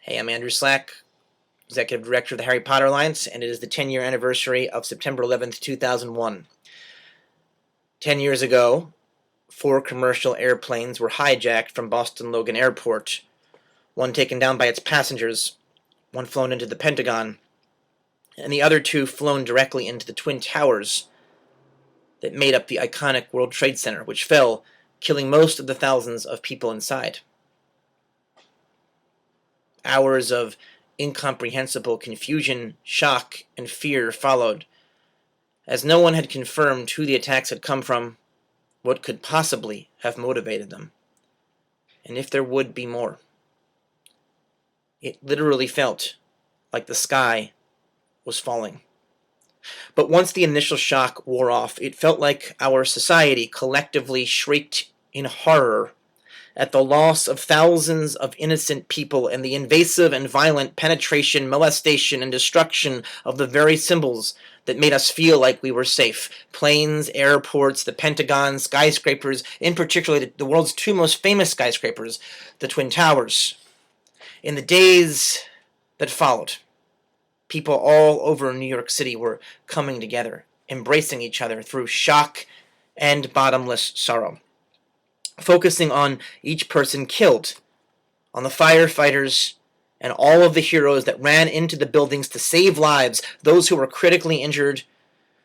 Hey, I'm Andrew Slack, Executive Director of the Harry Potter Alliance, and it is the 10-year anniversary of September 11th, 2001. 10 years ago, 4 commercial airplanes were hijacked from Boston Logan Airport, one taken down by its passengers, one flown into the Pentagon, and the other 2 flown directly into the Twin Towers that made up the iconic World Trade Center, which fell, killing most of the thousands of people inside. Hours of incomprehensible confusion, shock, and fear followed, as no one had confirmed who the attacks had come from, what could possibly have motivated them, and if there would be more. It literally felt like the sky was falling. But once the initial shock wore off, it felt like our society collectively shrieked in horror at the loss of thousands of innocent people and the invasive and violent penetration, molestation, and destruction of the very symbols that made us feel like we were safe. Planes, airports, the Pentagon, skyscrapers, in particular the world's 2 most famous skyscrapers, the Twin Towers. In the days that followed, people all over New York City were coming together, embracing each other through shock and bottomless sorrow, focusing on each person killed, on the firefighters and all of the heroes that ran into the buildings to save lives, those who were critically injured,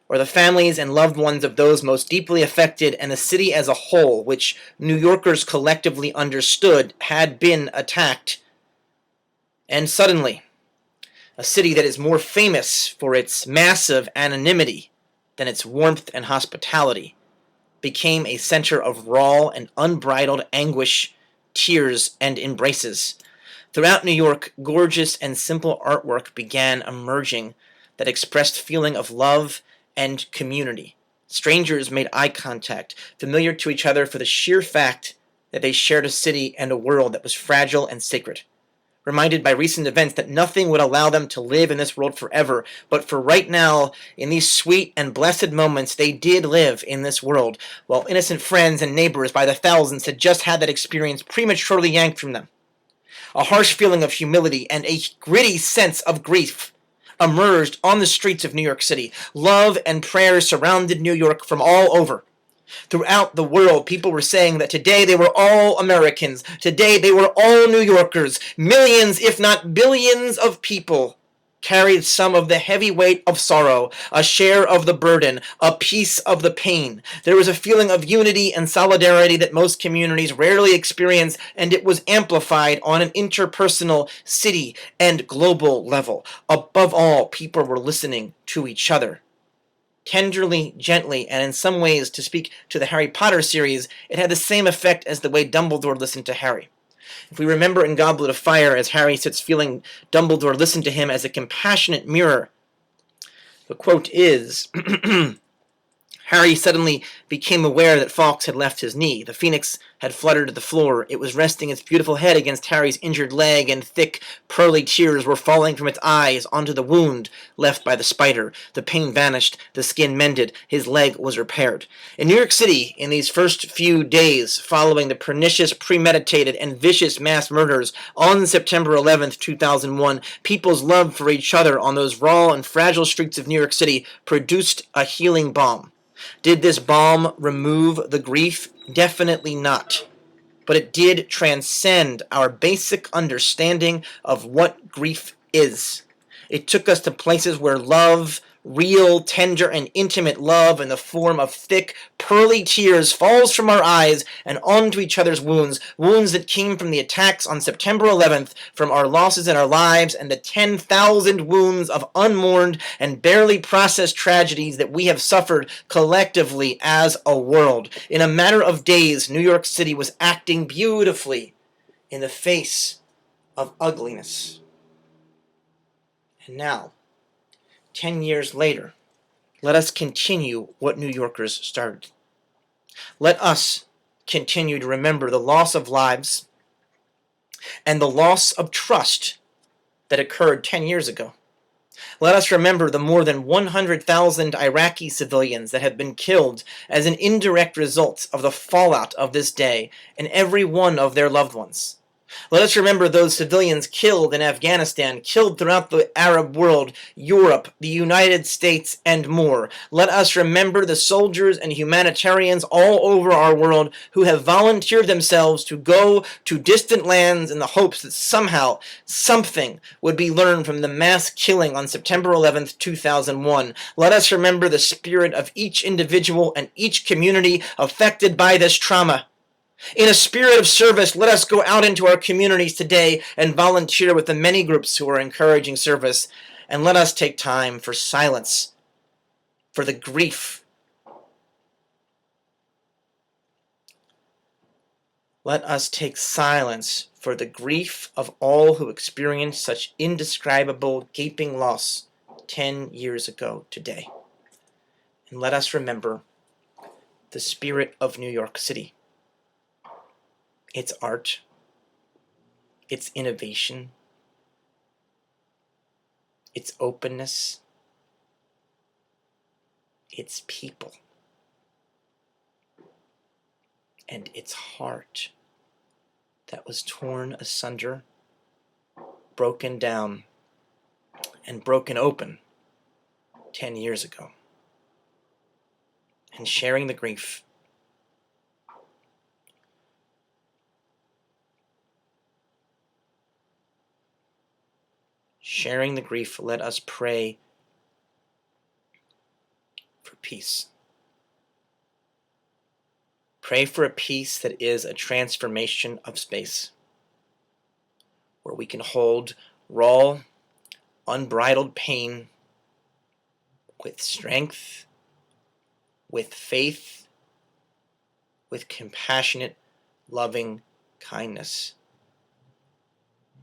or the families and loved ones of those most deeply affected, and the city as a whole, which New Yorkers collectively understood had been attacked. And suddenly, a city that is more famous for its massive anonymity than its warmth and hospitality became a center of raw and unbridled anguish, tears, and embraces. Throughout New York, gorgeous and simple artwork began emerging that expressed feeling of love and community. Strangers made eye contact, familiar to each other for the sheer fact that they shared a city and a world that was fragile and sacred. Reminded by recent events that nothing would allow them to live in this world forever, but for right now, in these sweet and blessed moments, they did live in this world, while innocent friends and neighbors by the thousands had just had that experience prematurely yanked from them. A harsh feeling of humility and a gritty sense of grief emerged on the streets of New York City. Love and prayer surrounded New York from all over. Throughout the world, people were saying that today they were all Americans. Today they were all New Yorkers. Millions, if not billions of people carried some of the heavy weight of sorrow, a share of the burden, a piece of the pain. There was a feeling of unity and solidarity that most communities rarely experience, and it was amplified on an interpersonal, city, and global level. Above all, people were listening to each other. Tenderly, gently, and in some ways, to speak to the Harry Potter series, it had the same effect as the way Dumbledore listened to Harry. If we remember in Goblet of Fire, as Harry sits feeling Dumbledore listen to him as a compassionate mirror, the quote is, Harry suddenly became aware that Fawkes had left his knee. The phoenix had fluttered to the floor. It was resting its beautiful head against Harry's injured leg, and thick, pearly tears were falling from its eyes onto the wound left by the spider. The pain vanished. The skin mended. His leg was repaired. In New York City, in these first few days following the pernicious, premeditated, and vicious mass murders on September 11th, 2001, people's love for each other on those raw and fragile streets of New York City produced a healing balm. Did this balm remove the grief? Definitely not. But it did transcend our basic understanding of what grief is. It took us to places where love, real, tender, and intimate love in the form of thick, pearly tears falls from our eyes and onto each other's wounds, wounds that came from the attacks on September 11th, from our losses in our lives, and the 10,000 wounds of unmourned and barely processed tragedies that we have suffered collectively as a world. In a matter of days, New York City was acting beautifully in the face of ugliness. And now, 10 years later, let us continue what New Yorkers started. Let us continue to remember the loss of lives and the loss of trust that occurred 10 years ago. Let us remember the more than 100,000 Iraqi civilians that have been killed as an indirect result of the fallout of this day and every one of their loved ones. Let us remember those civilians killed in Afghanistan, killed throughout the Arab world, Europe, the United States, and more. Let us remember the soldiers and humanitarians all over our world who have volunteered themselves to go to distant lands in the hopes that somehow something would be learned from the mass killing on September 11th, 2001. Let us remember the spirit of each individual and each community affected by this trauma. In a spirit of service, let us go out into our communities today and volunteer with the many groups who are encouraging service. And let us take time for silence, for the grief. Let us take silence for the grief of all who experienced such indescribable, gaping loss 10 years ago today. And let us remember the spirit of New York City. Its art, its innovation, its openness, its people, and its heart that was torn asunder, broken down, and broken open 10 years ago. And sharing the grief, let us pray for peace. Pray for a peace that is a transformation of space, where we can hold raw, unbridled pain with strength, with faith, with compassionate, loving kindness.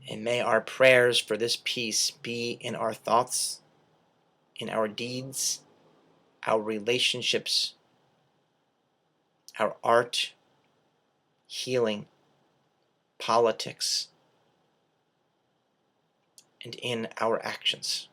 And may our prayers for this peace be in our thoughts, in our deeds, our relationships, our art, healing, politics, and in our actions.